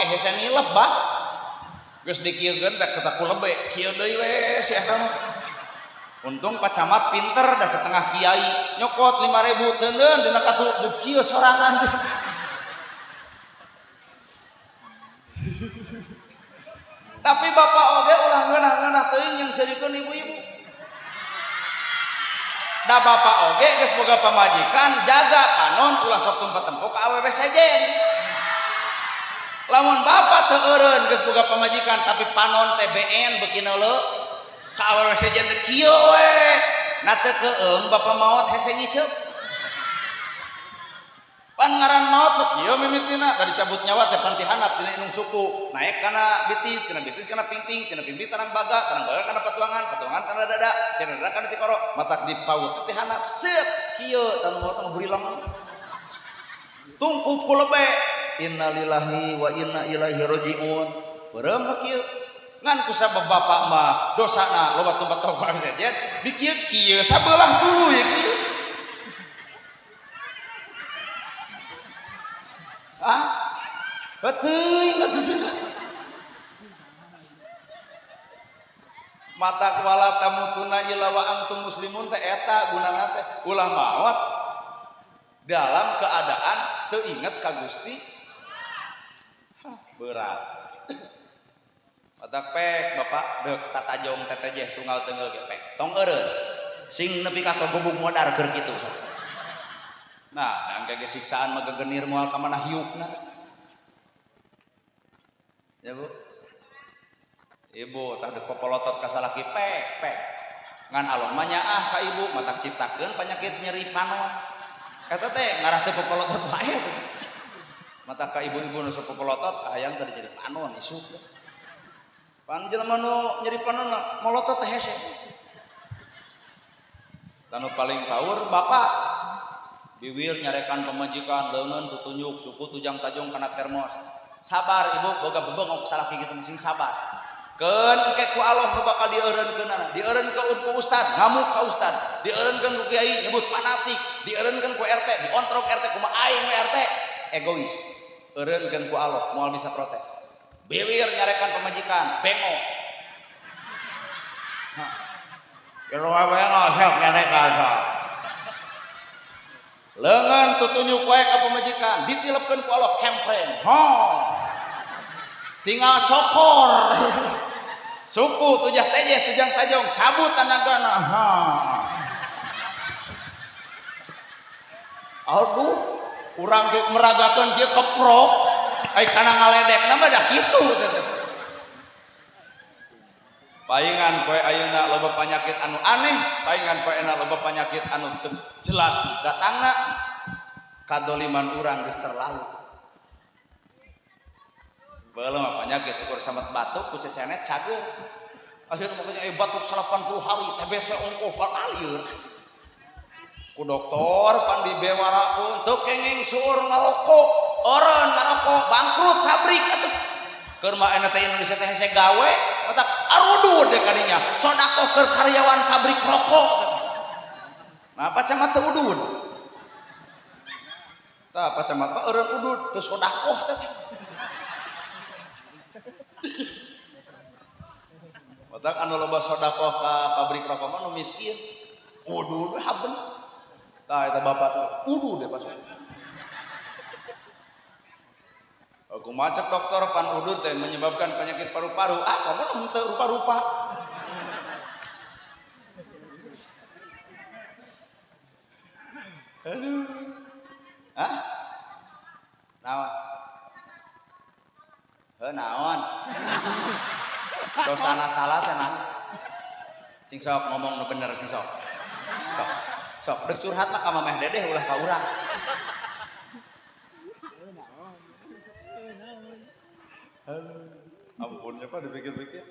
ge hese nilep bah geus dikieukeun teh kata ku lebe kieu deui we si eta mah untung Pak Camat pinter da setengah kiai nyokot 5.000 teuneun dina katu kieu sorangan tapi bapak oge ulah ngeunah-ngeunah teuing yang serikeun ibu-ibu da bapak oge geus boga pamajikan jaga panon ulah sok tumpat tempo ka awewe sejen lamun bapak teu eureun geus boga pamajikan tapi panon TBN beuki neuleuh ka awewe sejen teh kieu we na teu keung bapak maot hese ngiceup pan ngaran maot mah kieu mimitina da dicabut nyawa teh pantihanap tina inung suku naik kana bitis kana pingping tina pingping tarang baga kana patuangan kana dada tina dada kana tikoro matak dipaut teh hanap set kieu tanu maot ngaburilang tungku ku lebe innalillahi wa inna ilaihi rajiun beureum kieu ngan ku sabab bapak mah dosana loba tumpat tobat sejen dikieu kieu sabelah dulu ya kieu Heuting mata wala tamutuna illa wa antum muslimun teh eta gunana teh ulah maot dalam keadaan teu inget ka Gusti berat matak pek bapak deuk tatajong tetejeh tunggal teungeul ge pek tong eureun sing nepi ka gubuk modar keur kitu nah dan kage siksaan mah gegenir moal ka mana hiukna ya bu ibu tah deuk popolotot ka salaki pek ngan alon mah nyaah ka ibu matak ciptakeun panyakit nyeri panon eta teh ngarah teu popolotot wae matak ka ibu-ibu nu sok popolotot hayang teh jadi panon isuk pan jelema nu nyeri panon molotot teh hese tanu paling paur bapak biwir nyarekan pemajikan leungeun tutunjuk suku tujang tajong kana termos sabar ibu boga bebengok salaki kitu sing sabar keun engke ku Allah nu bakal dieureunkeunana dieureunkeun ku ustad ngamuk ka ustad dieureunkeun ku kiai nyebut fanatik dieureunkeun ku RT diontrok RT kumaha aing we RT egois eureunkeun ku Allah moal bisa protes biwir nyarekan pemajikan bengok kalau bengok sok nyarekan leungeun tutunjuk wae ka pamajikan ditilepkeun ku Allah kempreng tinggal cokor suku tujah tejeh tujang tajong cabut tanagana aduh urang ge meragakeun kieu keprok ai kana ngaledekna mah da kitu paingan poe ayeuna loba panyakit anu aneh paingan poe ayeuna loba panyakit anu teu jelas datangna kadoliman urang geus terlalu beuleum mah panyakit ukur samet batuk ku cecenet cager akhirna makanya batuk 80 hari TBC ongkoh palieur ku dokter pan dibewarakeun teu kenging suur ngarokok eureun ngarokok bangkrut pabrik atuh keur mah eta teh Indonesia teh hese gawe matak arudud deh kadinya sodakoh keur karyawan pabrik rokok nah Pak Camat teu udud tah Pak Camat mah eureun udud teu sodakoh teh matak anu loba sodakoh ka pabrik rokok mah nu miskin udud we haben tah eta bapak teh udud deh pas aku macet dokter pan udud teh menyebabkan penyakit paru-paru kamu henteu rupa-rupa aduh naon dosana salah teh naon sing sok ngomong nu bener sing sok deuk curhat mah ka Mameh Dedeh ulah ka urang ampunnya Pak dipikir-pikir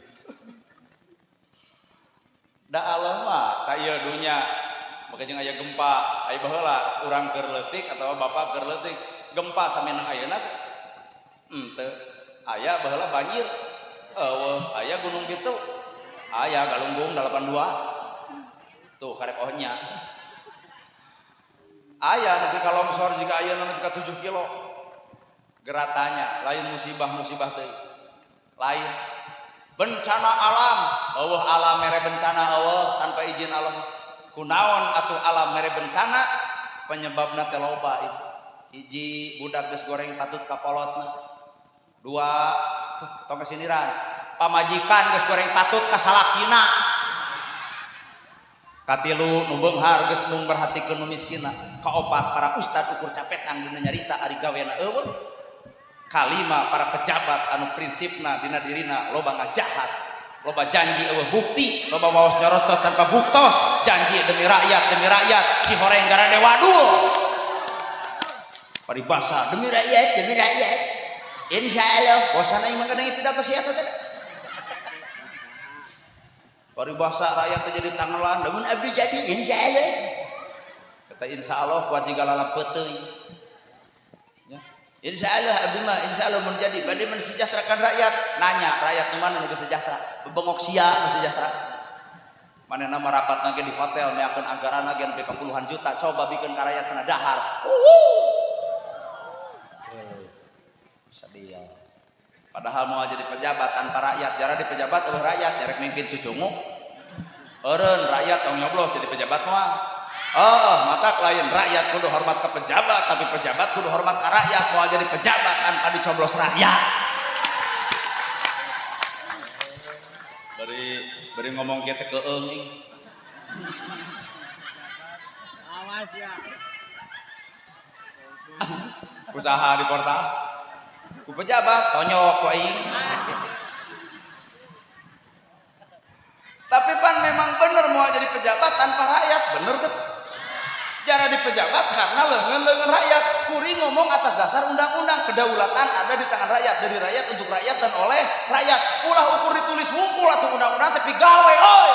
da Allah mah ta ieu dunya maka jeung aya gempa aya baheula urang keur leutik atawa bapak keur leutik gempa samenang ayeuna teh henteu aya baheula banjir eueuh aya gunung kitu aya Galunggung 82 tuh karek ohnya aya nepi ka longsor jika aya nepi ka 7 kilo geratanya lain musibah teh lain bencana alam Allah alam mere bencana Allah tanpa izin Allah kunaon atuh alam mere bencana penyebabna teh loba hiji budak geus goreng patut kapolotna dua tong kesiniran pamajikan geus goreng patut ka salakina katilu nu beunghar geus mung perhatikeun nu miskina kaopat para ustad ukur capetang dina nyarita ari gawena eueuh kalima para pejabat anu prinsipna dina dirina loba ngajahat loba janji eueuh bukti loba waos nyorosos tanpa buktos janji demi rakyat si horeng garade wadul paribasa demi rakyat insyaallah bosan aing mah kadang tidak teh sia teh paribasa rakyat jadi tangelan namun abdi jadi insyaallah kata insyaallah kuat digalala peuteui ya insyaallah abdi mah insyaallah mun jadi bade mensejahterakan rakyat nanya rakyat nu mana nu sejahtera bebengok sia nu sejahtera manehna mah rapatna ge di hotel neakeun anggaran ge nepi ka puluhan juta coba bikin ka rakyat cenah dahar sadia padahal mau jadi pejabat tanpa rakyat jara di pejabat eueuh rakyat jarek mimpin cucungu eureun rakyat tong nyoblos jadi pejabat moal mata lain rakyat kudu hormat ke pejabat tapi pejabat kudu hormat ke rakyat moal jadi pejabat tanpa dicoblos rakyat bari ngomong kieu teh keung ing awas ya usaha di portal ku pejabat tonyok ku aing tapi pan memang bener mau jadi pejabat tanpa rakyat bener tuh jara di pejabat karena leungeun rakyat kuring ngomong atas dasar undang-undang kedaulatan ada di tangan rakyat dari rakyat untuk rakyat dan oleh rakyat ulah ukur ditulis wungkul atuh undang-undang tapi gawe oi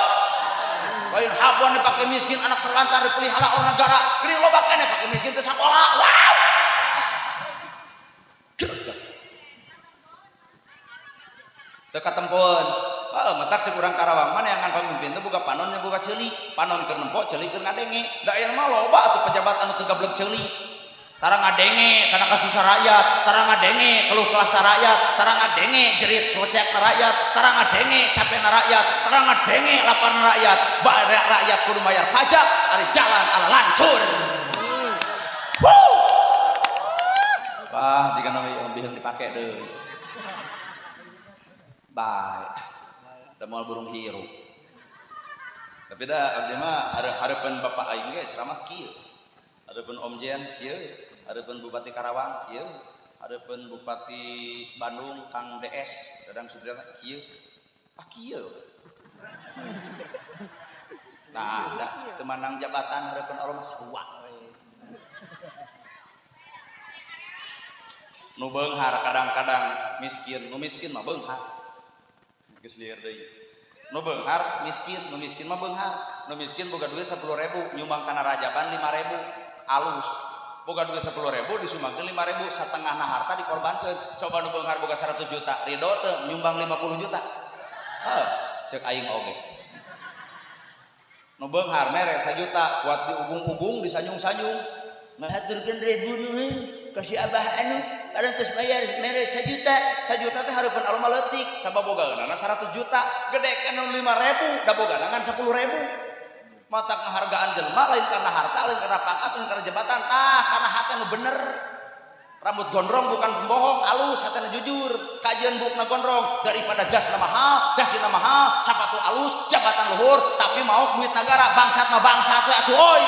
lain habuan dipake miskin anak terlantar dipelihara orang negara geuning loba keneh pake miskin teu sakola wow teu katempoeun matak cek urang Karawang mana yang ngan pamimpin teh boga panonnya boga ceuli panon keur nempo ceuli keur ngadenge da aya mah loba atuh pejabat anu teu gablek ceuli tara ngadenge kana kasusah rakyat tara ngadenge keluh kesah rakyat tara ngadenge jerit sosek rakyat tara ngadenge capekna rakyat tara ngadenge laparna rakyat bare rakyat kudu bayar pajak ari jalan ala lancur jika lebih dipake deui bae da moal burung hiru tapi da abdi mah hareupeun bapak aing ge ceramah kieu hareupeun Om Jen kieu hareupeun Bupati Karawang kieu hareupeun Bupati Bandung Kang DS Dadang Sudirana kieu kieu nah da teu mandang jabatan hareupeun Allah mah sarua nu beunghar kadang-kadang miskin nu miskin mah beunghar geus lieur deui nu beunghar miskin nu miskin mah beunghar nu miskin boga duit 10.000 nyumbang kana rajaban 5.000 alus boga duit 10.000 disumbangkeun 5.000 satengahna harta dikorbankeun coba nu beunghar boga 100 juta ridho teu nyumbang 50 juta ceuk aing oge nu beunghar mere 1 juta kuat diugung-ugung disanyung-sanyung ngahaturkeun ribu nuhun kasih abah anu parantos bayar mere 1 juta teh hareupeun alma leutik sabab bogaeunana 100 juta gedekeun 5.000 da boganangan 10.000 matak ngahargaan jelema lain karena harta lain karena pangkat lain karena jabatan karena hati nu bener rambut gondrong bukan pembohong alus hatena jujur kajian bukna gondrong daripada jasna mahal jasina mahal sapatu alus jabatan luhur tapi mau duit negara bangsat mah bangsat we atuh oi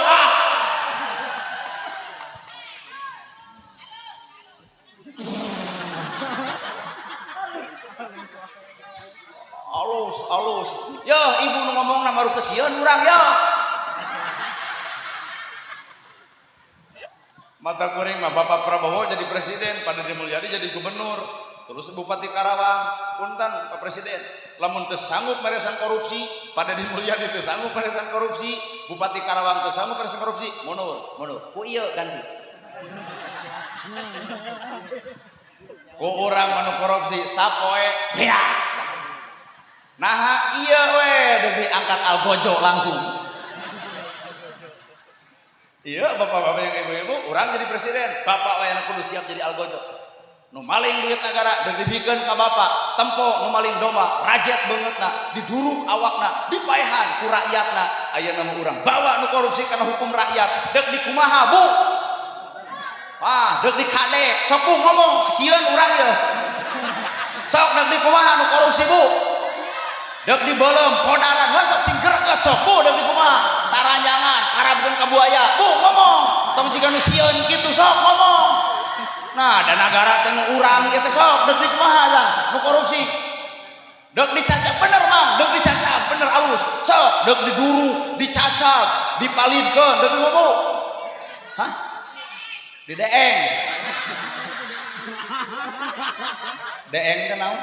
alus yo ibu nu ngomong na maru kesieun urang yo mata kuring mah Bapak Prabowo jadi presiden pada Deddy Mulyadi jadi gubernur terus Bupati Karawang punten Pak Presiden lamun teu sanggup meresan korupsi pada Deddy Mulyadi teu sanggup meresan korupsi Bupati Karawang teu sanggup meresan korupsi mundur ku ieu ganti ku urang manu korupsi sapoe ya nah iya we demi angkat algojo langsung iya bapak-bapak yang ibu-ibu orang jadi presiden bapak wayana kudu siap jadi algojo nu maling duit negara deuk dibikeun ka bapa tempo nu maling domba rajet beungeutna diduruk awakna dipaehan ku rakyatna ayeuna mah urang bawa nu korupsi kana hukum rakyat deuk dikumaha Bu deuk dikadek sok Bu ngomong sieun urang ye sok deuk dikumaha nu korupsi Bu deuk dibeulem podaran sok sing greget sok Bu deuk dikumaha taranjangan harapkeun ka buaya Bu ngomong tong jiga nu sieun kitu sok ngomong. Nah, dan negara teh nu urang ieu teh sok deuk dikumaha lah nu korupsi. Deuk dicacap bener Mang, deuk dicacap bener alus. Sok deuk diduru, dicacap, dipalidkeun, deuk ngomong. Hah? Di deeng. Deeng teh naon?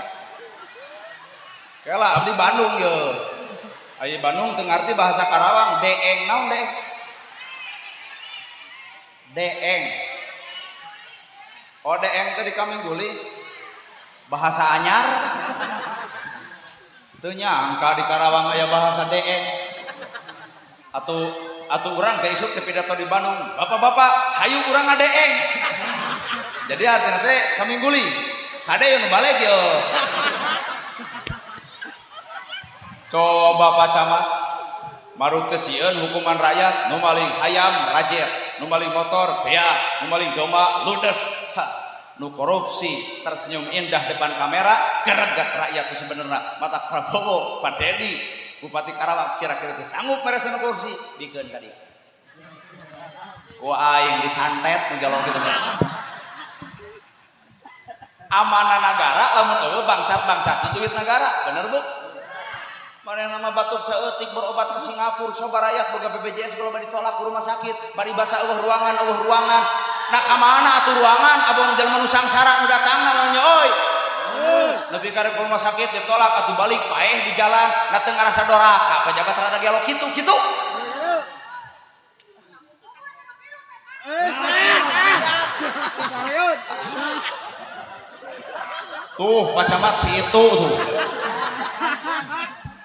Kela abdi Bandung ye. Aya Bandung teu ngarti bahasa Karawang, deeng naon deeng? Deeng. Oh deeng teh di Kamingguli bahasa anyar teu nyangka di Karawang aya bahasa deeng atuh urang ge isuk teh pidato di Bandung bapak-bapak hayu urang ngadeeng jadi artinya teh Kamingguli kade nu balik yo coba Pak Camat maruk teh sieun hukuman rakyat nu maling hayam rajet nu maling motor beak nu maling domba ludes nu korupsi tersenyum indah depan kamera gereget rakyat itu sebenarnya mata Prabowo Pak Dedi Bupati Karawang kira-kira itu sanggup merasa nu korupsi dikeun ka dieu ku aing disantet menjalong kitu amanah negara lamun eueuh bangsat-bangsat duit negara bener Bu mana nama batuk seeutik berobat ke Singapura coba rakyat boga BPJS kalau ditolak ke rumah sakit bari basa eueuh ruangan nah kamana atuh ruangan abon jelema nu sangsara nu datangna namanya oi nepi ka rumah sakit ditolak atuh balik paeh di jalan na teu ngarasa doraka pejabat rada gelo kitu tuh Pak Camat si itu tuh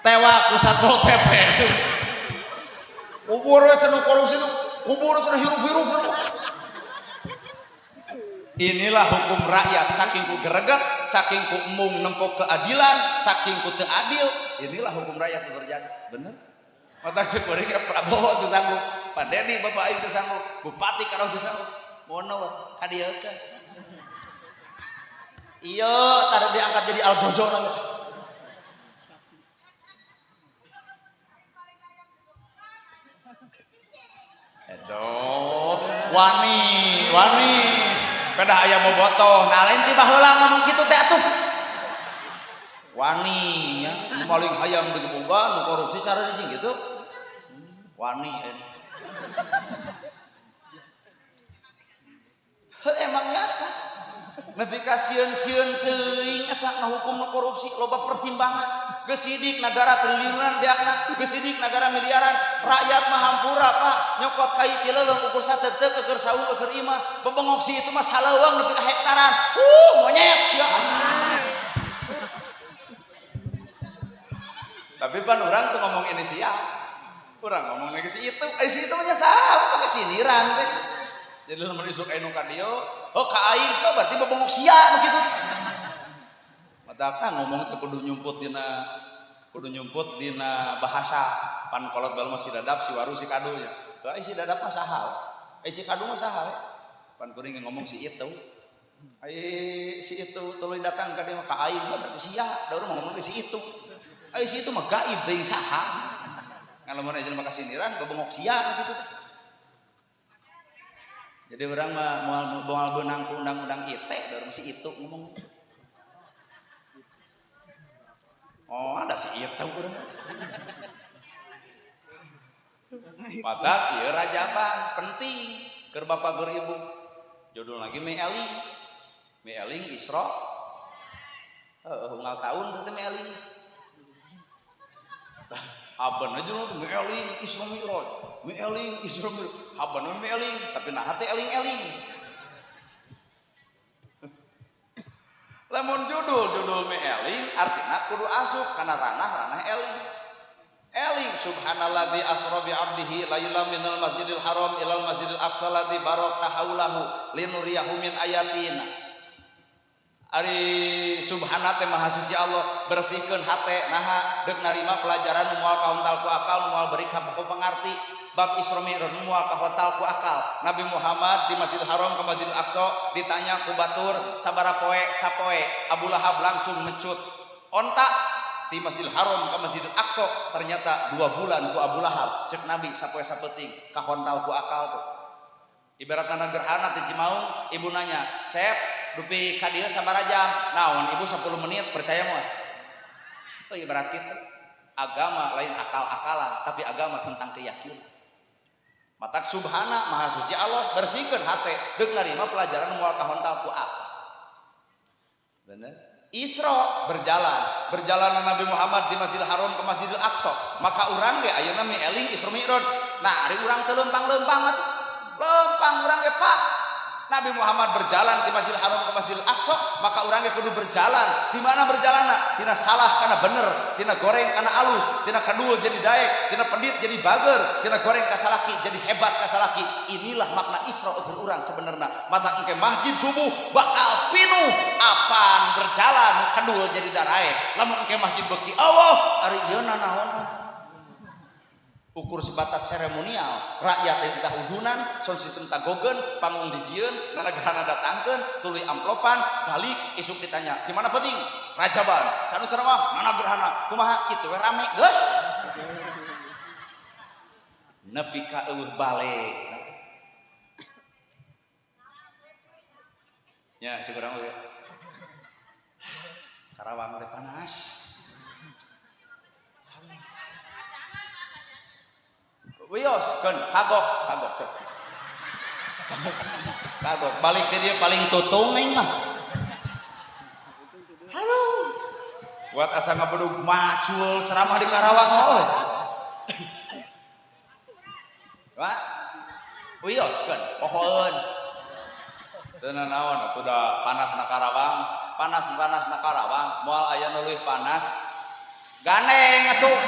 tewak ku Satpol PP tuh kubur we cenah korupsi tuh kubur cenah hirup-hirup inilah hukum rakyat saking ku greget saking ku emung nempok keadilan saking ku teu adil inilah hukum rakyat itu terjadi bener mata cek bari ka Prabowo teu sanggup Pak Dedi Bapak aing teu sanggup Bupati Karaw teu sanggup mono ka dieu teh ieu tara diangkat jadi algojo namanya edo wani kada aya bobotoh nah lain ti baheula ngomong kitu teh atuh wani nya nu maling hayam digebugan nu korupsi cara dicing gitu wani emang nyata nepi ka sieun-sieun teuing eta ngahukum nu korupsi loba pertimbangan geus sidik negara triliunan beakna geus sidik negara miliaran rakyat mah hampura Pak nyokot kai ti leuweung ukur sateuk-teuk keur saung keur imah bebengok si itu mah saleuweung nepi ka hektaran monyet sia tapi pan urang teu ngomong inisial urang ngomong ke si itu si itu nya saha teh sindiran teh jadi lamun isuk anu ka dieu ka aing teh berarti bebengok sia nu kitu matakna ngomong teh kudu nyumput dina bahasa pan kolot bae masih dadap si waru si kadu nya si dadap mah saha si kadu mah saha pan kuring ngomong si itu si itu tuluy datang ka dieu ka aing berarti sia da urang ngomong ke si itu si itu mah gaib teuing saha ngan lamun aya jelema kasindiran bebengok sia kitu teh jadi orang mah moal beunang ku undang-undang ITE da urang si itu ngomong oh ada si itu urang matak ieu rajaban penting keur bapak keur ibu judul lagi Meeling Isra unggal tahun teh Meeling haban aja lu Meeling Isra Mi'raj Meeling Isra Mi'raj haban Meeling tapi nah hati eling lamun judul Meeling artinya kudu asup kana ranah eling subhanalladzi asra bi 'abdihi lailan minal masjidil haram ilal masjidil aqsa ladzi barakna haulahu linuriyahu min ayatina Ari subhana teh maha suci Allah bersihkeun hate naha deuk narima pelajaran moal kahontal ku akal moal beri ka pengarti bab Isra Mi'raj moal kahontal ku akal. Nabi Muhammad di Masjidil Haram ke Masjidil Aqsa ditanya ku batur sabaraha poe sapoe. Abu Lahab langsung mencut onta di Masjidil Haram ke Masjidil Aqsa ternyata 2 bulan ku Abu Lahab. Cek Nabi sapoe sapeting kahontal ku akal tuh. Ibaratna gerhana teh Cimaung, ibu nanya, "Cep, dupi ka dieu sabaraha jam?" Naon ibu 10 menit percaya moal. Oh ibarat kitu. Agama lain akal-akalan, tapi agama tentang keyakinan. Matak subhana maha suci Allah bersihkeun hate deuk narima pelajaran moal kahontal ku akal. Bener? Isra berjalan Nabi Muhammad di Masjidil Haram ke Masjidil Aqsa. Maka urang ge ayeuna mieling Isra Mi'raj. Nah, ari urang teu lempang-lempang atuh. Lempang urang ge Pak. Nabi Muhammad berjalan di Masjidil Haram ke Masjidil Aqsa, maka urang ge kudu berjalan. Di mana berjalanna? Tina salah kana bener, tina goreng kana alus, tina kadul jadi daek, tina pendit jadi bager, tina goreng ka salaki jadi hebat ka salaki. Inilah makna Isra ukur urang sebenarnya. Mata engke masjid subuh bakal pinuh apan berjalan kadul jadi daraek. Lamun engke masjid beuki Allah, ari ieu naon? Ukur sebatas seremonial rakyat yang kita udunan sound system tagogen panggung dijieun ngarana datangkeun tuluy amplopan balik isuk ditanya di mana penting rajaban sanu ceramah mana gerhana kumaha kitu we rame geus nepi ka eueuh balik nya cik urang we Karawang teh panas. Wios kan kagok balik ke dia paling tutung aing mah. Halo. Buat asa ngabedug macul ceramah di Karawang euy. Pak. Wios kan pohoeun. Teu naon atuh da panasna Karawang, panas-panasna Karawang moal aya nu leuwih panas. Ganeng atuh.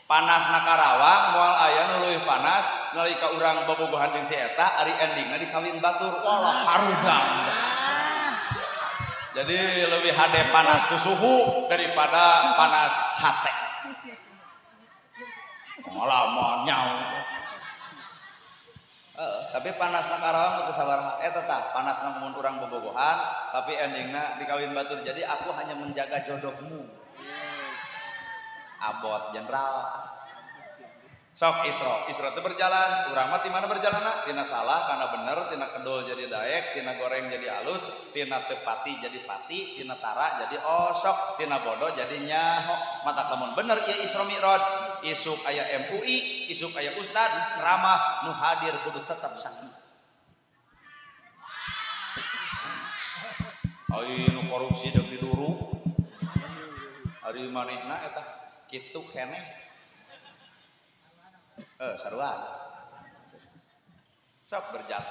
Panasna Karawang moal aya nu leuwih panas nalika urang bobogohan jeung si eta ari endingna dikawin batur walah harudang. Jadi lebih hade panas ku suhu daripada panas hate. Ngalaman nyaho. Tapi panasna Karawang teu sabaraha eta tah panasna mun urang bobogohan tapi endingna dikawin batur. Jadi aku hanya menjaga jodohmu. Abot jenderal sok Isra itu berjalan urang mah di mana berjalanna tina salah kana bener tina kedul jadi daek tina goreng jadi alus tina tepati jadi pati tina tara jadi osok tina bodoh jadi nyaho mata lamun bener ieu Isra Mi'raj isuk aya MUI isuk aya ustad ceramah nu hadir kudu tetap sakieu ai nu korupsi deuk diduru ari manehna eta kitu keneh saruan sok berjalan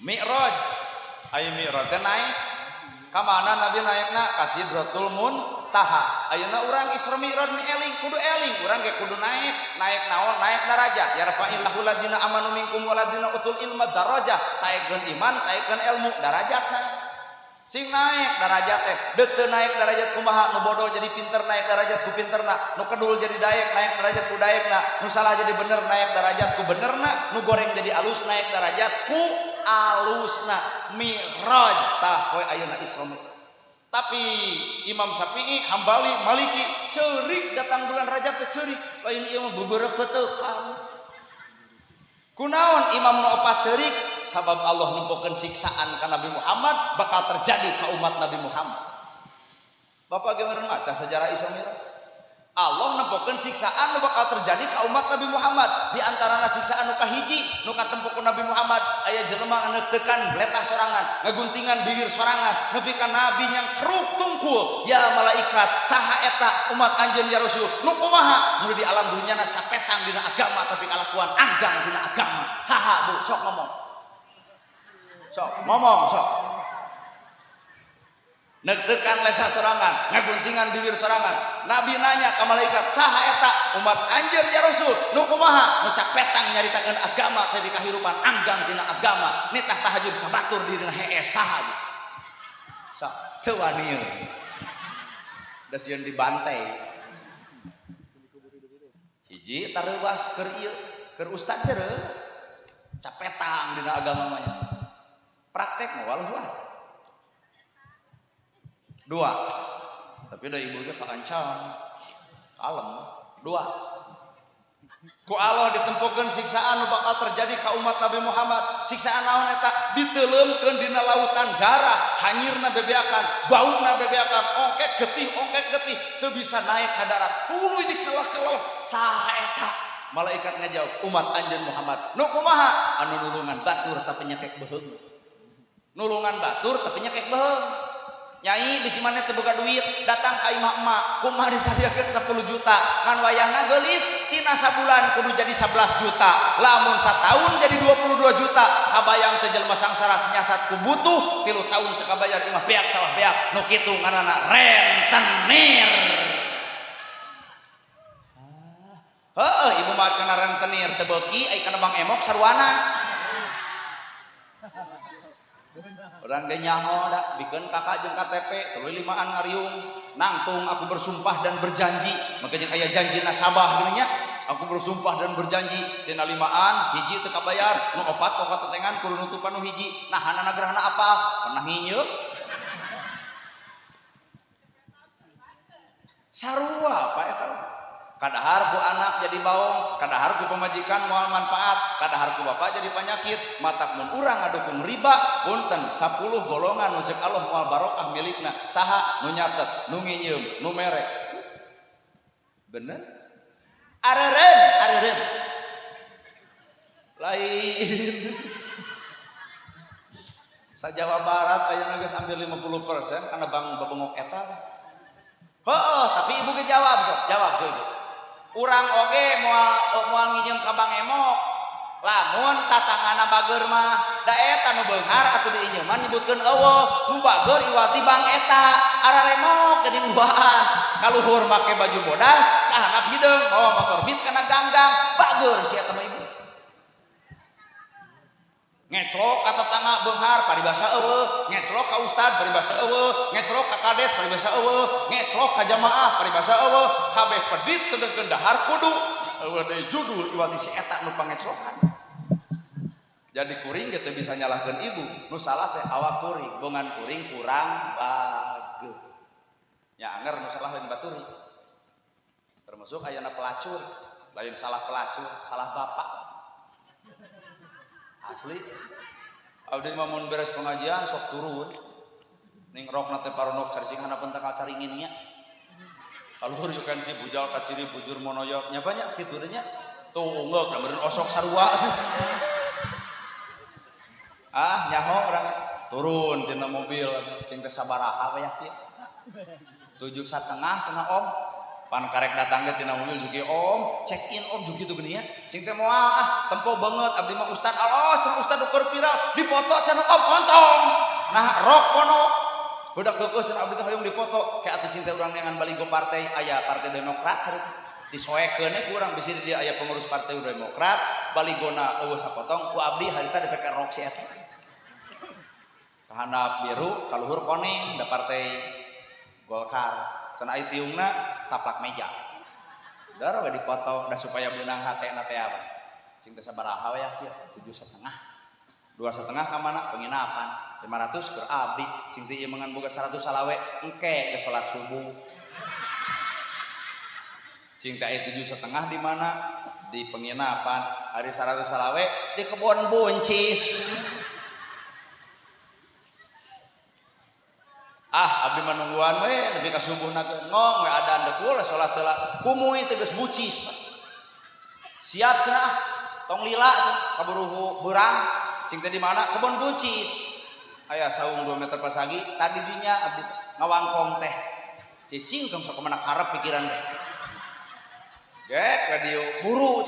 Mi'raj aya Mi'raj teh naik ka mana Nabi naikna ka Sidratul Muntaha ayeuna urang Isra Mi'raj eling kudu eling urang ge kudu naik naon naik darajat yarfa'illahu ladina amanu minkum waladina utul ilma darajat taekeun iman taekeun ilmu darajatna sing naik darajat teh deuk teu naik darajat kumaha nu bodoh jadi pinter naik darajat ku pinterna nu kedul jadi daek naik darajat ku daekna nu salah jadi bener naik darajat ku benerna nu goreng jadi alus naik darajat ku alusna Mi'raj tah poe ayeuna Isra Mi'raj. Tapi Imam Syafi'i, Hambali, Maliki ceurik datang bulan Rajab teh ceurik lain ieu mah beberapa teu kamu kunaon imam nu opat ceurik sabab Allah nempokeun siksaan ka Nabi Muhammad bakal terjadi ka umat Nabi Muhammad. Bapak gimana maca sejarah Isra Mi'raj? Allah nempokeun siksaan nu bakal terjadi ka umat Nabi Muhammad. Di antarana siksaan nu kahiji nu katempo ku Nabi Muhammad aya jelema anu teukan bletah sorangan, ngaguntingan bibir sorangan, nepi ka nabi yang keruk tungkul. Ya malaikat, saha eta umat anjeun ya Rasul? Nu kumaha? Nu di alam dunyana capetan dina agama tapi kalakuan anggang dina agama. Saha Bu? Sok ngomong. Negtekan ledah sorangan, ngaguntingan bibir sorangan. Nabi nanya ke malaikat, saha eta umat anjeun ya Rasul? Nu kumaha? Nu cak petang nyaritakeun agama teh kahirupan anggang tina agama. Nitah tahajud kabatur dirina hee saha? Sok teu wani. Da sieun dibantai. Hiji tareuwas keur ieu, keur ustad teh cak petang dina agama mah. Praktek mah walau dua, tapi udah ibunya Pak Ancam, kalem. Dua, ku Allah ditempukeun siksaan nu bakal terjadi ka umat Nabi Muhammad. Siksaan naon eta? Diteleumkeun dina lautan darah, hanyirna bebeakan, bauna bebeakan, ongkek getih, teu bisa naik ka darat. Tuluy dikeleh-keleh. Saha eta? Malaikat ngajawab, umat anjeun Muhammad. Nu kumaha? Anu nulungan batur tapi nyekek beheung. Nulungan batur tapi nyekek beheung. Nyai bisi maneh teu boga duit datang ka imah emak kumaha disadiakeun 10 juta ngan wayahna geulis tina sabulan kudu jadi 11 juta lamun sataun jadi 22 juta kabayang teh jelema sangsara nyasat ku butuh 3 tahun teu kabayar imah beak sawah beak nu kitu ngaranna rentenir. Heuh ibu mah kana rentenir teu beuki ai kana Bang Emok sarwana. Orang ge nyaho da bikeun kakak jeung KTP tuluy limaan ngariung nangtung aku bersumpah dan berjanji makanya aya janji nasabah geunya aku bersumpah dan berjanji tina limaan hiji teu kabayar nu opat kok katetengan kudu nutupan nu hiji nahanana gerahna apa pernah nginyeuk sarua apa eta kadahar ku anak jadi baong, kadahar ku pemajikan moal manfaat, kadahar ku bapak jadi penyakit, matak mun urang ngadukung riba, punten 10 golongan nu ceuk Allah moal barokah milikna. Saha nu nyatet, nu nginyeum, nu merek. Bener? Areureun. Lain. Sa Jawa Barat ayeuna geus hampir 50% kana bang babengok eta. Heuh, tapi ibu ge jawab sok, jawab deui. Urang oge moal nginjem ka Bang Emok lamun tatangana bager mah da eta nu beunghar atuh diinjeuman nyebutkeun eueuh nu bager iwati Bang eta araremok geuning duaan kaluhur make baju bodas ka handap hideung bawa motor beat kana ganggang bager sia eta mah ibu ngeclok ka tetangga beunghar paribasa eueuh ngeclok ka ustad paribasa eueuh ngeclok ka kades paribasa eueuh ngeclok ka jamaah paribasa eueuh kabeh pedit sedengkeun dahar kudu eueuh deui judul iwati si eta nu pangeclokan jadi kuring ge teu bisa nyalahkeun ibu nu salah teh awak kuring bongan kuring kurang bageu nya anger nu salah lain baturi termasuk ayeuna pelacur lain salah pelacur salah bapak asli abdi mah mun beres pengajian sok turun ning rokna teh paronok cari sing hanapeun tanggal caringin nya kaluhur yuk kan si bujal kaciri bujur monoyok nya banyak kitu deh nya tuh ungeuk da meureun osok sarua nyaho urang turun tina mobil cing teh sabaraha we kieu 7,5 cenah om pan karek datang ke tina mobil juki om check in om juki tuh gini ya cing teh moal tempo banget abdi mah ustad Allah cenah ustad ukur viral dipoto cenah om ontong nah rok kono budak keukeus cenah abdi teh hoyong dipoto kayak atuh cing teh urang neangan baligo partai aya partai Demokrat harita disoekeun ku urang bisi dia aya pengurus partai Demokrat baligona eueuh sapotong ku abdi harita dipeke rok si eta kahandap biru kaluhur koneng da partai Golkar cenah aya tiungna taplak meja. Daro we dipoto da supaya beunang hatena teh apa. Cing teh sabaraha we kieu? 7,5. 2,5 ka mana? Penginapan. 500 keur abdi. Cing teh ieu mangan boga 100 salawe engke geus salat subuh. Cing teh aya 7,5 di mana? Di penginapan. Ari 100 salawe di kebon buncis. Abdi manungguan we nepi ka subuhna ngong we adan deuk ulah salat heula kumuy teh geus bucis siap cenah tong lila kaburu beurang cing teh di mana kebon buncis aya saung 2 meter pasagi tadi dinya abdi ngawangkong teh cicing tong sok mana karep pikiran teh gek ka dieu buru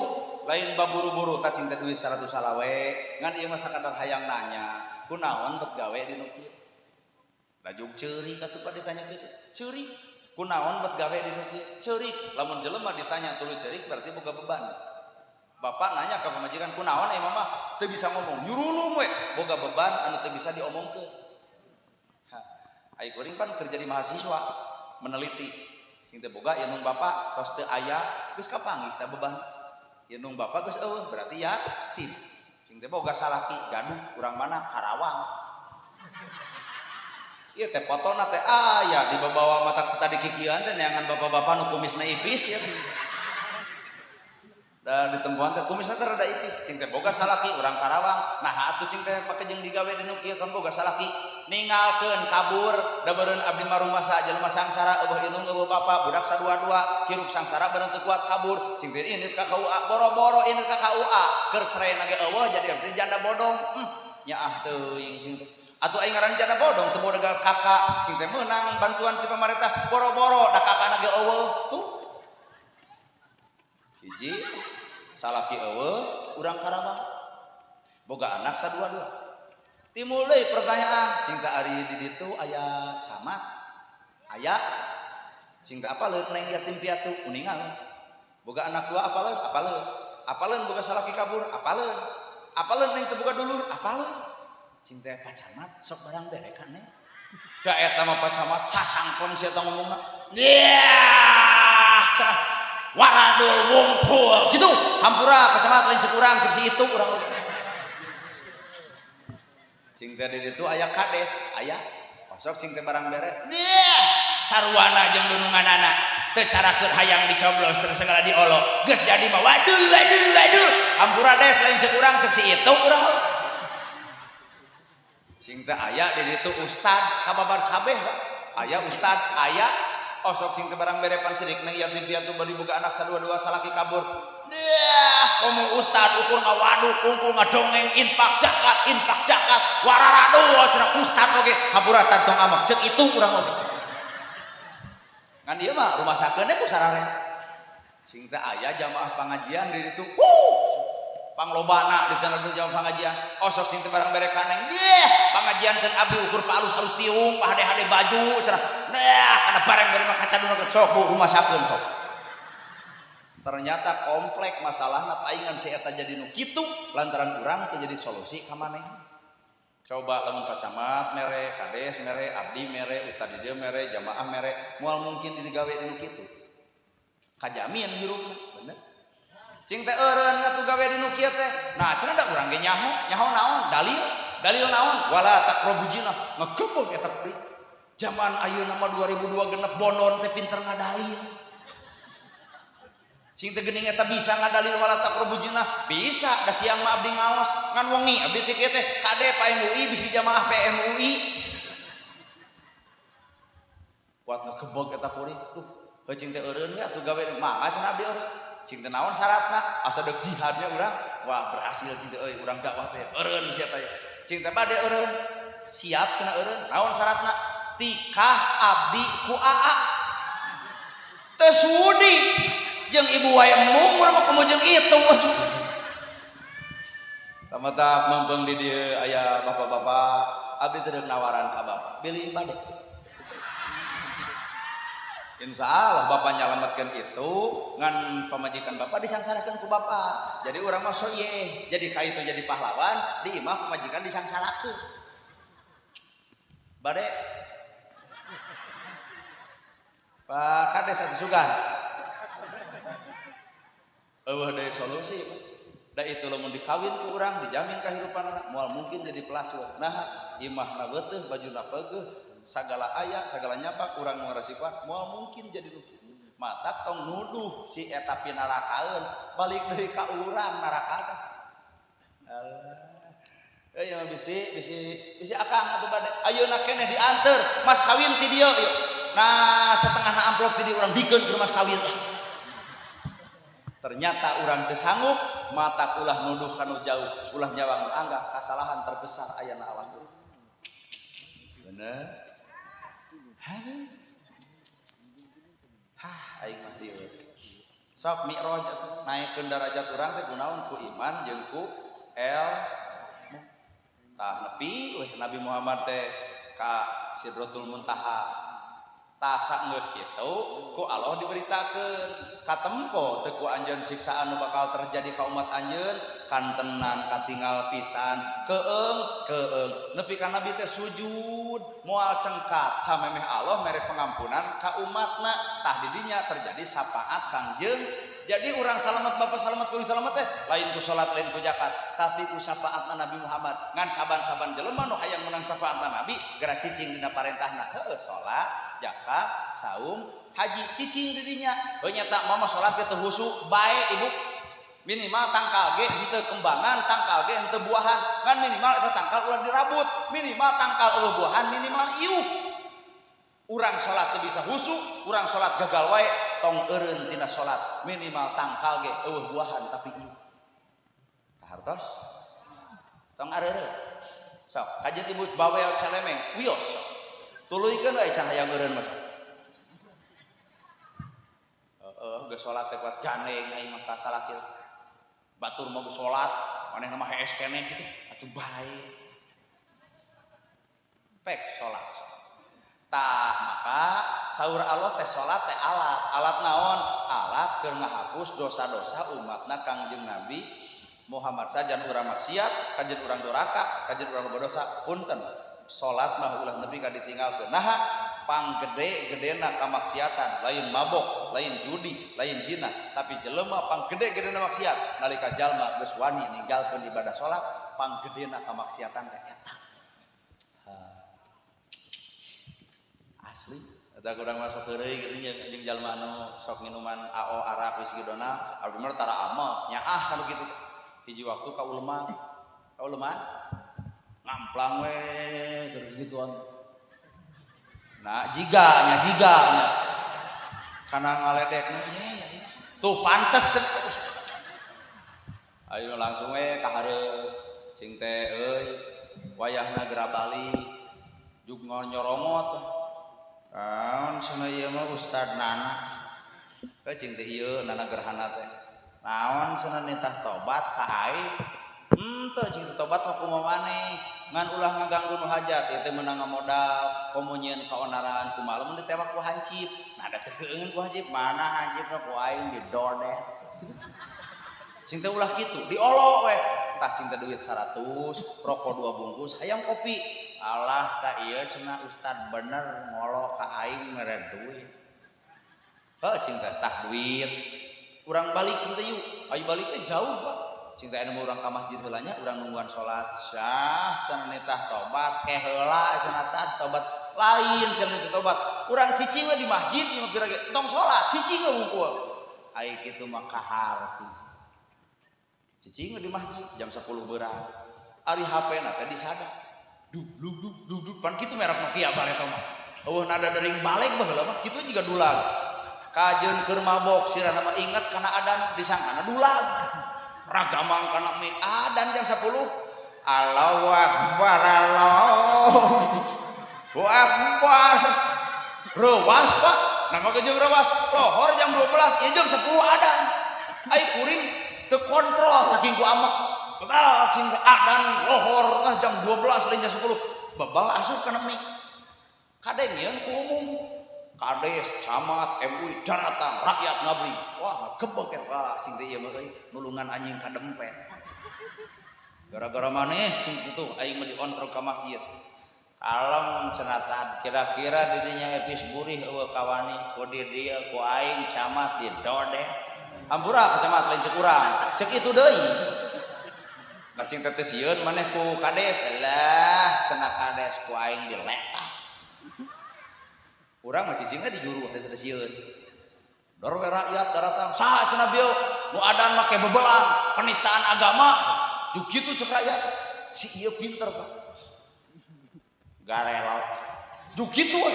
lain baburu-buru tah cing teh duit 100 salawe ngan ieu mah sakadar hayang nanya kunaon teu gawe di nu kieu Rajuk ceurik atuh ditanya gitu. Ceurik. Kunaon bet gawe di nu kieu? Ceurik. Lamun jelema ditanya tuluy ceurik berarti boga beban. Bapak nanya ke pamajikan kunaon mama teu bisa ngomong. Nyurulung we boga beban anu teu bisa diomongkeun. Ai kuring pan kerja di mahasiswa meneliti. Sing teu boga yeung bapak tos teu aya geus kapanggih teh beban. Yeung bapak geus eueuh berarti yatim. Sing teh boga salaki gaduh urang mana Karawang. Ieu teh fotona teh aya di babawa mata tadi kikieuan teh neangan bapak-bapak nu kumisna ipis ya. Da ditempuhan teh kumisna teh rada ipis. Sing teh boga salaki urang Karawang. Nah atuh sing teh pakejeng digawe di nu kieu kan boga salaki ninggalkeun kabur da beureun abdi mah rumasa jelema sangsara eueuh indung eueuh bapa budak sadua-dua hirup sangsara bareng teu kuat kabur sing teh ini ka KUA boro-boro ini ka KUA keur cerai ge eueuh jadi abdi janda bodong nyaah teuing cing teh atuh aing ngaran janda bodong teu boga kakak cing teh meunang bantuan ti pamarentah boro-boro da kakana ge eueuh tuh hiji salaki eueuh urang Karawang boga anak sadua-dua. Timulai pertanyaan, cinta ari di ditu aya camat, aya, cinta apa leun neng yatim piatu kuningan, boga anak dua apaleun boga salaki kabur, apaleun neng teu boga dulur, apaleun, cinta Pak Camat sok barang berekan neng, da eta mah Pak Camat sasangkon sia eta ngomongna, yah, cenah waradul wungkul, gitu, hampura Pak Camat lain cek urang cek si itu urang. Cing teh di ditu aya kades, aya masuk cing teh barang bere. Nih, sarwana jeung dununganana teu carakeun hayang dicoblos segala diolok. Geus jadi mah wadul. Hampura des lain cek urang cek si itu urang. Cing teh aya di ditu ustad kababar kabeh, aya ustad, aya osok cing teh barang bere pan sidik nang yatim piatu bari boga anak sadua-dua salaki kabur. Komo ustad ukur ngawaduk kungkul ngadongeng infak jakat wararadu cenah ustad oge hampura tantong amak cek itu urang oge ngan ieu mah rumah sakeunna ku sararea sing teh aya jamaah pangajian di ditu panglobana di tengah jamaah pangajian osok sing teh barang bere kaneng pangajian teu abdi ukur palus-alus tiung hade-hade baju cenah kana bareng bere mah kacaduna sok bu rumah sakeun sok. Ternyata komplek masalahna paingan si eta jadi nu kitu lantaran urang teu jadi solusi ka maneh. Coba lamun Pak Camat mere, kades mere, abdi mere, ustad di dieu mere, jamaah mere, moal mungkin digawe di nu kitu. Kajamin hirupna, bener. Cing teh eureun atuh gawe di nu kieu teh. Nah, cenah da urang ge nyaho naon? Dalil naon? Wala taqrabu zina. Ngekebeg eta kuring. Zaman ayeuna mah 2002 genep bondon teh pinter ngadalil. Sing teu geuning eta bisa ngadalil wala taqrabu zina bisa da siang mah abdi ngaos ngan wengi abdi teh teh kade PMUI bisi jamaah PMUI kuat ngekebeg eta kuring tuh heuh cing teh eureun ge atuh gawe mangga cenah abdi eureun cing teh naon syaratna asa deuk jihadnya urang wah berhasil cing teh euy urang dakwah teh eureun sia teh cing teh bade eureun siap cenah eureun naon syaratna tikah abdi ku AA teu sudi jeung ibu wae emung urang mah komo jeung itu tamata mempeng di dieu aya bapak-bapak abdi teu nawaran ka bapak bilih bade insyaallah bapak nyalametkeun itu ngan pamajikan bapak disangsarakeun ku bapak jadi urang mah soyeh jadi ka itu jadi pahlawan di imah pamajikan disangsarakeun bade Pak Kades atuh sugan eueuh deui solusi da itu lamun dikawin ku urang dijamin kahirupan anak moal mungkin jadi pelacur nah imahna beuteuh bajuna peugeuh sagala aya sagala nyapak urang nu ngarasikuat moal mungkin jadi nu kitu matak tong nuduh si eta pinarakaeun balik deui ka urang narakana euy mah bisi akang atuh bade ayeuna keneh dianteur mas kawin ti dieu nah setengahna amplop ti dieu urang bikeun ke mas kawin ternyata urang teu sanggup mata ulah nuduh kanu jauh ulah nyawang anggap kesalahan terbesar ayana awak bener aing mah dieu sok mi'raj atuh naikeun derajat urang teh kunaon ku iman jeung ku ilmu tah nepi Nabi Muhammad teh ka Sidratul Muntaha. Tah saenggeus kitu ku Allah diberitakeun katempo teu ku anjeun siksaan nu bakal terjadi ka umat anjeun kantenan katinggal pisan keeng nepi ka nabi teh sujud moal cengkat samemeh Allah mere pengampunan ka umatna tah didinya terjadi syafaat Kangjeng. Jadi orang salamet bapak salamet kuing salamet teh lain ku salat lain ku zakat tapi ku syafaatna Nabi Muhammad ngan saban-saban jelema nu hayang menang syafaatna Nabi gara cicing dina parentahna heueuh salat zakat saum haji cicing didinya heuh nyata mama salat ge teu husu bae ibu minimal tangkal ge henteu kembangan tangkal ge henteu buahan ngan minimal eta tangkal ulah dirabut minimal tangkal eueuh buahan minimal iuh. Urang salat teu bisa husu urang salat gagal wae tong eureun tina salat minimal tangkal ge eueuh buahan tapi ieu hartos tong areureun sok kajeut ibu bawel calemeng wios tuluykeun we can hayang eureun mah geus salat teh kuat gandeng aing mah ka salakil batur mah geus salat manehna mah hees keneh kitu atuh bae pek salat tah maka saur Allah teh salat teh alat naon alat keur ngahapus dosa-dosa umatna Kangjeng Nabi Muhammad sajan urang maksiat kajen urang duraka kajen urang berdosa punten salat mah ulah nepi ka ditinggalkeun naha panggede-gedena kamaksiatan lain mabok lain judi lain zina tapi jelema panggede-gedena maksiat nalika jalma geus wani ninggalkeun ibadah salat panggedena kamaksiatan teh eta asli eta kurang masuk heureuy kitu nya jeung jalma anu sok minuman AO arak whisky donal abdi mah tara amal nyaah kana kitu hiji waktu ka ulema ngamplang we keur gituan nah jiganya kana ngaledekna iya tuh pantes ayo langsung we ka hareup cing teh euy wayahna geura bali jug nyorongot naon cenah ieu mah Ustad Nana cing teh ieu Nana gerhana teh naon cenah nitah tobat ka aing henteu cing tobat mah kumaha maneh ngan ulah ngaganggu nu hajat ieu teh meunang modal komunyeun kaonaran kumaha lamun ditembak ku hancip nah da teu keungeun ku hancip mana hancipna ku aing didodet cing teh ulah kitu diolo we tah cing teh duit 100 rokok 2 bungkus hayang kopi alah ka ieu cenah Ustad bener ngolo ka aing mere duit heuh cing teh tah duit urang balik cing teh yuk ayo balik teh jauh Pak cing teh anu urang ka masjid heula nya urang nungguan salat syah cenah nitah tobat ke heula cenah tah tobat lain cenah nitah tobat urang cicing we di masjid ieu kira tong salat cicing we wungkul ai kitu mah kaharti cicing we di masjid jam 10 beurang ari HP-na teh disada duk pan kitu merek Nokia bareta mah eueuh nada dering balik baheula mah kitu jiga dulag kajeun keur mabok sirana mah inget kana adan disangkana dulag ragamang kana mik adan jam 10 Allahu akbar Allahu akbar rewas Pak nama jeung rewas lohor jam 12 ieu jam 10 adan ai kuring teu kontrol saking ku amak babal cing adan lohor jam 12 lain jam 10 babal asup kana mik kadengieun ku umum kades camat MUI daratang rakyat ngabri wah gebeg eta cing teh ieu mah nulungan anjing kadempet gara-gara maneh cing kitu aing mah dikontrol ka masjid kalem cenah kira-kira didinya epis burih eueuh kawani ku di dieu ku aing camat didodet hampura camat lain cek urang cek itu deui cing teh sieun maneh ku kades lah cenah kades ku aing diletak urang mah cicingna dijuru teh sieun dor we rakyat daratang saha cenah bieu nu adan make bebelan penistaan agama juk kitu cek rakyat si ieu pinter Pak garelot juk kitu we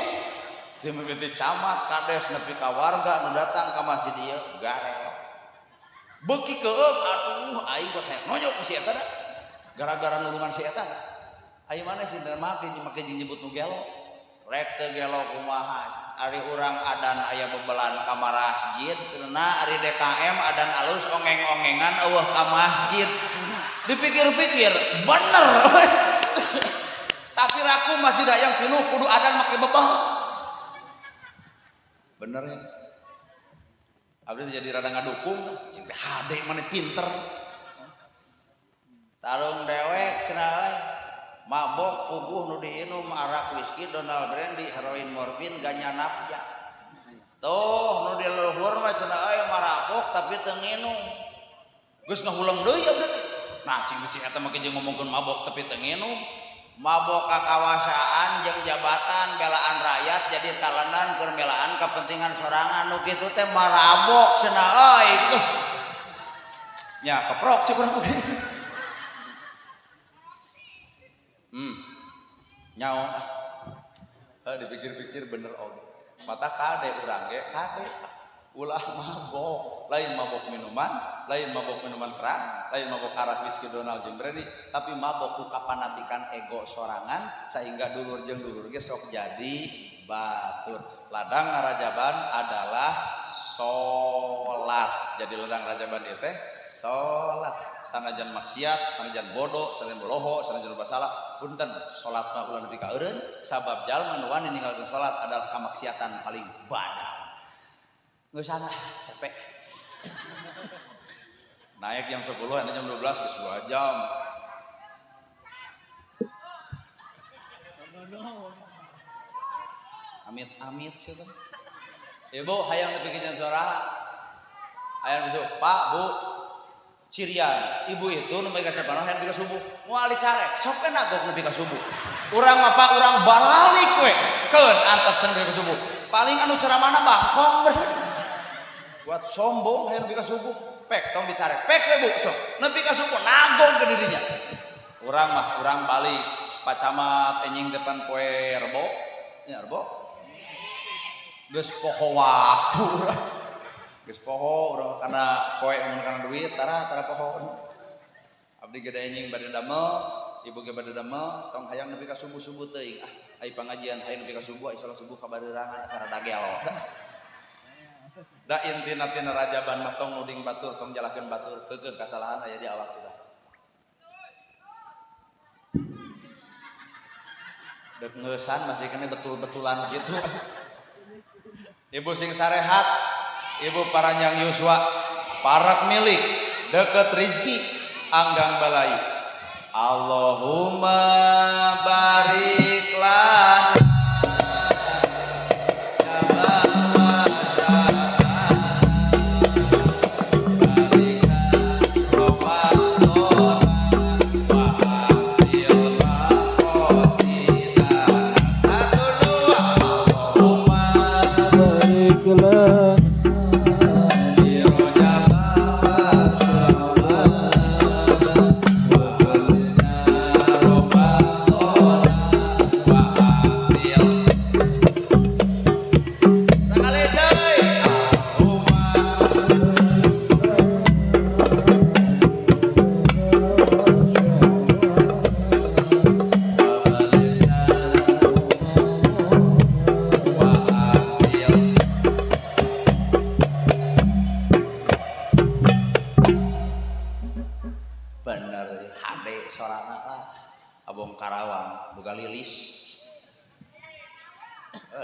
teu mimiti camat kades nepi ka warga nu datang ka masjid ieu garelot beuki keuk atuh aing buat hayang nonyok ka si eta da gara-gara nulungan si eta aing maneh sih make nyebut nu gelo rek teu gelo kumaha ari urang adan aya bebelan ka masjid cenah ari DKM adan alus ongeng-ongengan eueuh ka masjid dipikir-pikir bener tapi akhiratku masjid yang pinuh kudu adan make bebah. Bener ya. Abdi jadi rada ngadukung, cing teh hade mana pinter. Tarung dewek cenah euy. Mabok puguh nu diinum arak whisky Donald brandy heroin morfin ganja napja. Tuh nu di luhur mah cenah euy marabok tapi teu nginum. Geus ngahulang deui abdi. Nah cing si eta make jeung ngomongkeun mabok tapi teu nginum. Mabok kakawasaan jeung jabatan belaan rakyat jadi talenan keur belaan kepentingan sorangan nu kitu teh marabok cenah euy tuh. Nya keprok ceuk urang. Nyaho. Dipikir-pikir bener oge. Mata kade urang ge kade. Ulah mabok, lain mabok minuman, lain mabok minuman keras, lain mabok arak whisky Donald jeung brandy, tapi mabok ku kapanatikan ego sorangan sehingga dulur jeung dulur ge sok jadi batur. Ladang ngarajaban adalah salat. Jadi ladang rajaban ieu teh salat. Sanajan maksiat, sanajan bodoh, sanajan boloho, sanajan loba salah, punten salat mah ulah nepi ka eureun sabab jalma nu wani ninggalkeun salat adalah kamaksiatan paling badan. Nggak sana, capek. Naik jam 10, ini jam 12, geus 2 jam. Amit-amit sih kan. Ibu, hayang nepi ke jam soraha. Hayang besok, Pak, Bu, cirian. Ibu itu nu mega sapana hayang nepi ka subuh. Moal dicarek, sok kan nagok nepi ka subuh. Urang mah Pak, urang baralik we. Keun antep cenah nepi ka subuh. Paling anu ceramahna bangkong bener. Buat sombong hayang nepi ka subuh pek tong dicarek pek we Bu sok nepi ka subuh nagong ke dirinya urang mah urang balik Pak Camat enjing depan poe Rebo nya Rebo geus poho waktu urang geus poho urang kana poe mun kana duit tara poho abdi ge da enjing bade damel ibu ge bade damel tong hayang nepi ka subuh-subuh teuing ai pangajian hayang nepi ka subuh ai salat subuh ka barerangan asara dagel da intina tina rajaban mah tong nuding batur tong jalakeun batur keukeuh kasalahan aya di awak urang dek ngeusan masih kene betul-betulan gitu ibu sing sarehat ibu Paranyang Yuswa parak milik deket rizki anggang balai Allahumma barik lana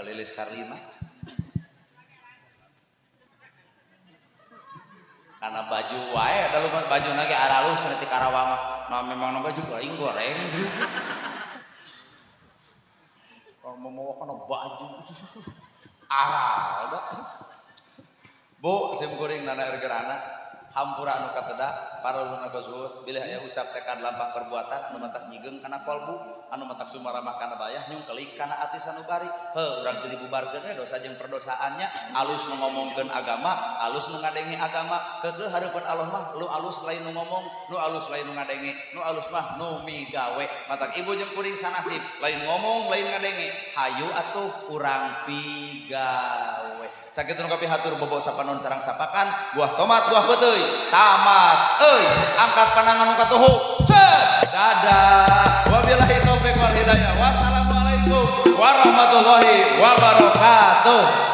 Lilis Karlima karena baju wae ada lu baju nage aralus seperti Karawang nah memang baju goreng kalau mau kana baju aral da Bu sim goreng nana ergerana hampura anu kateda para ulun agasuhur bilih aya ucap tekad lampah perbuatan anu matak nyigeng kana kolbu anu matak sumaramah kana bayah nyung kelik kana ati sanubari urang sidi bubarkeun we dosa jeung perdosaannya alus nu ngomongkeun agama alus nu ngadenge agama keukeuh hareupeun Allah mah lu alus lain nu ngomong nu alus lain nu ngadenge nu alus mah nu migawe matak ibu jeung kuring sanasib lain ngomong lain ngadenge hayu atuh urang pigawe sakitu nu kapihatur bobok sapanon sareng sapakan buah tomat buah beuteuy tamat angkat pandangan nu katuhu dadah wabillahi taufiq wal hidayah wassalamualaikum warahmatullahi wabarakatuh.